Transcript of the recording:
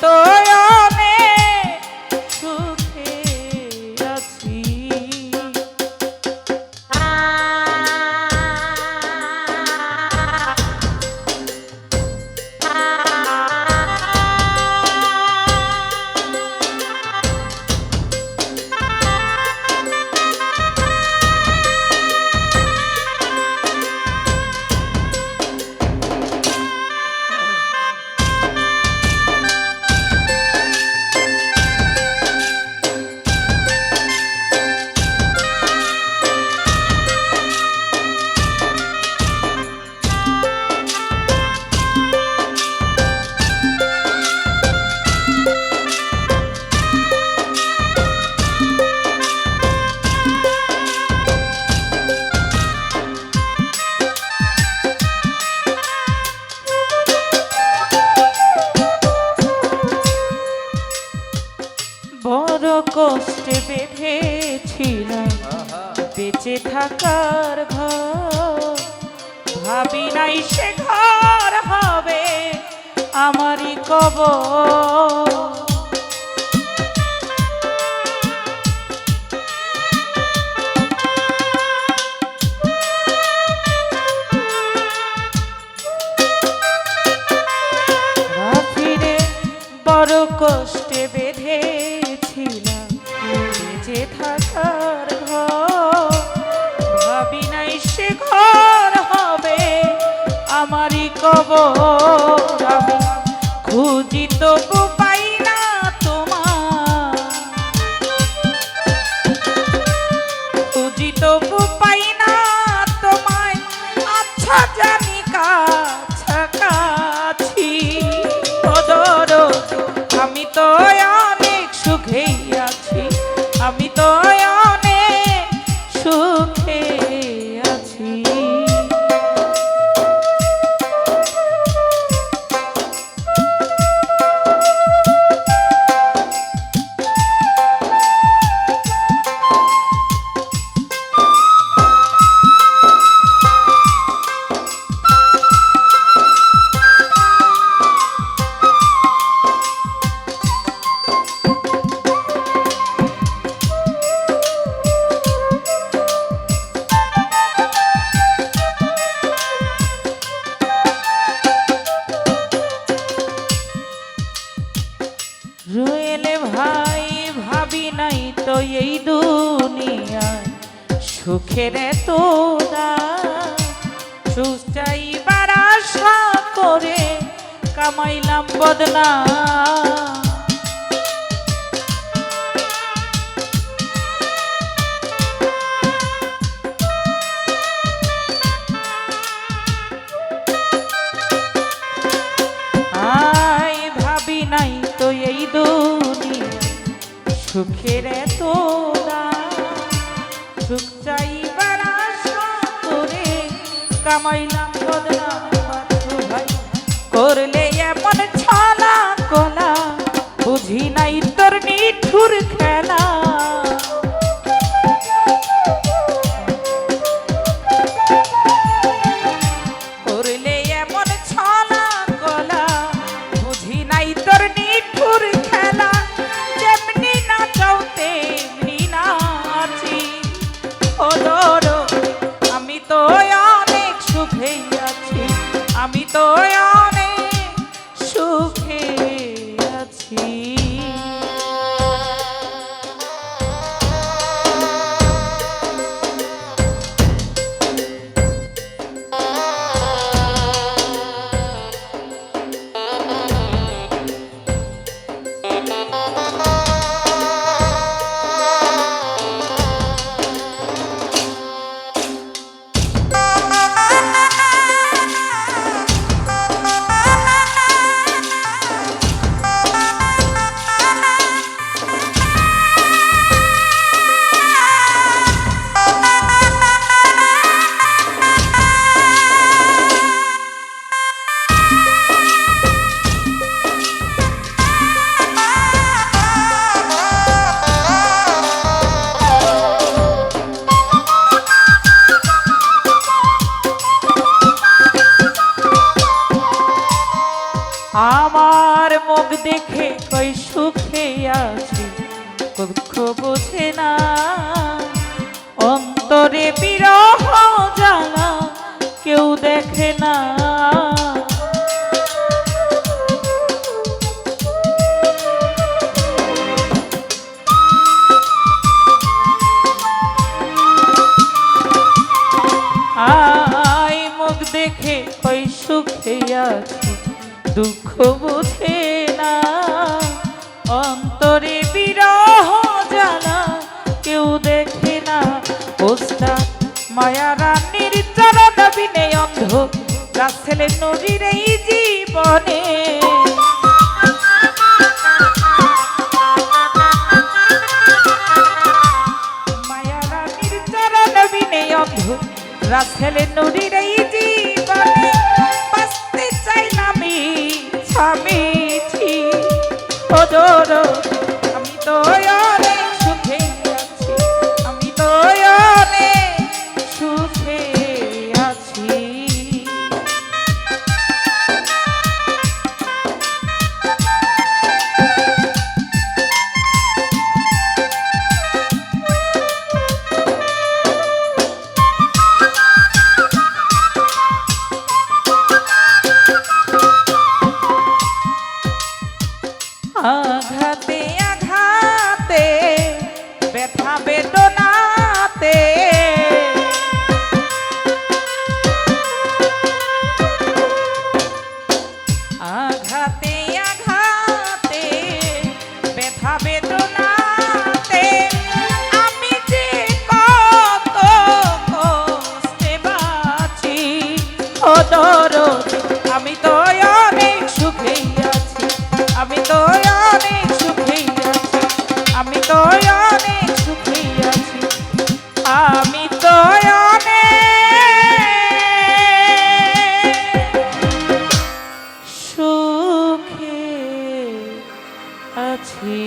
তো অনেক সুখে আছি। বড় কষ্টে বেঁধেছিলাম বেঁচে থাকার ঘর, ভাবি নাই সে ঘর হবে আমারই কবর। রাত্রিরে বড় কষ্টে বেঁধেছিলাম বেঁচে থাকার ঘর, ভাবি নাই সে ঘর হবে আমারই কবর। আমি খুঁজি তবু পাই না তোমার, খুঁজি তবু পাই না তোমায়, আচ্ছা জানি কাছাকাছি। আমি তো অনেক সুখেই আছি, আমি তো অনেক সুখে আছি। রয়েলে ভাই ভাবি নাই তো এই দুনিয়ায় সুখের এত দাম, সুখ চাইবার আশা করে কামাইলাম বদনাম। আয় ভাবি নাই তো এই দুনিয়া সুখের এত দাম, সুখ চাইবার আশা করে কামাইলাম বদনাম। ভাই করলে এমন ছলা কলা, বুঝি নাই তোর নিঠুর খেলা। করলে এমন ছলা কলা, বুঝি নাই তোর নিঠুর খেলা। যেমনি নাচাও তেমনি নাচি, ও দোরো আমি তো অনেক সুখেই আছি, আমি তো অনেক সুখে আছি। আমার মুখ দেখে কই সুখে আছি দুঃখ বোঝে না অন্তরে বিরহ জ্বালা কেউ দেখে না আই মুখ দেখে কই সুখে আছি দুঃখ বোঝে না অন্তরে বিরহ জ্বালা কেউ দেখে না ওস্তাদ মায়া রানীর চরণ বিনে অন্ধ রাসেলের নদীর এই জীবনে মায়া রানীর চরণ বিনে অন্ধ রাসেলের নদীর এই জীবনে বাঁচতে চাই না আমি স্বামীছি ওদর আমি তো অনেক সুখে আছি আমি তো অনেক সুখে আছি আঘাতে আঘাতে ব্যথা বেদনাতে আঘাতে আঘাতে ব্যথা বেদনাতে আমি যে কত কষ্টে বাঁচি ও দরদ আমি তো অনেক সুখে আছি আমি তো অনেক সুখে আছি আমি তো অনেক সুখে আছি আমি তো অনেক সুখে আছি